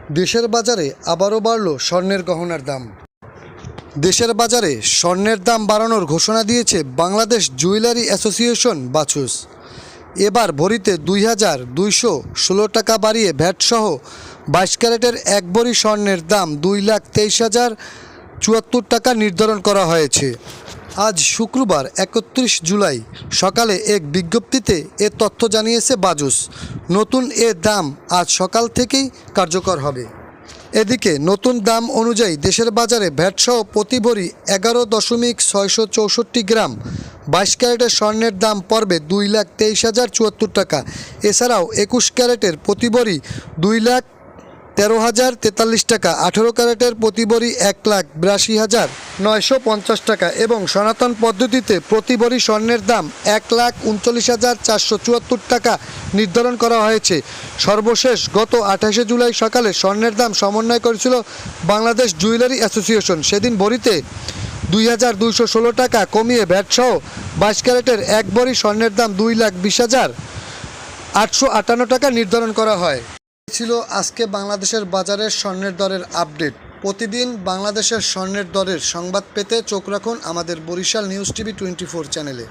দেশের বাজারে আবারও বাড়ল স্বর্ণের গহনার দাম। দেশের বাজারে স্বর্ণের দাম বাড়ানোর ঘোষণা দিয়েছে বাংলাদেশ জুয়েলারি অ্যাসোসিয়েশন বাছুস। এবার ভরিতে ২,২১৬ টাকা বাড়িয়ে ভ্যাটসহ ২২ ক্যারেটের এক ভরি স্বর্ণের দাম ২,২৩,০৭৪ টাকা নির্ধারণ করা হয়েছে। আজ শুক্রবার ৩১ জুলাই সকালে এক বিজ্ঞপ্তিতে এ তথ্য জানিয়েছে বাজুস। নতুন এ দাম আজ সকাল থেকেই কার্যকর হবে। এদিকে নতুন দাম অনুযায়ী দেশের বাজারে ভ্যাটসহ প্রতি ভরি ১১,৬৬৪ গ্রাম ২২ ক্যারেটের স্বর্ণের দাম পড়বে ২,২৩,০৭৪ টাকা। এছাড়াও ২১ ক্যারেটের প্রতি ভরি ২,১৩,০৪৩ টাকা, ১৮ ক্যারেটের প্রতি ভরি ১,৮২,৯৫০ টাকা এবং সনাতন পদ্ধতিতে প্রতি ভরি স্বর্ণের দাম ১,৩৯,৪৭৪ টাকা নির্ধারণ করা হয়েছে। সর্বশেষ গত ২৮ জুলাই সকালে স্বর্ণের দাম সমন্বয় করেছিল বাংলাদেশ জুয়েলারি অ্যাসোসিয়েশন। সেদিন ভরিতে ২,২১৬ টাকা কমিয়ে ভ্যাটসহ ২২ ক্যারেটের এক ভরি স্বর্ণের দাম ২,২০,৮৫৮ টাকা নির্ধারণ করা হয়। ছিল আজকে বাংলাদেশের বাজারের স্বর্ণের দরের আপডেট। প্রতিদিন বাংলাদেশের স্বর্ণের দরের সংবাদ পেতে চোখ রাখুন আমাদের বরিশাল নিউজ টিভি 24 চ্যানেলে।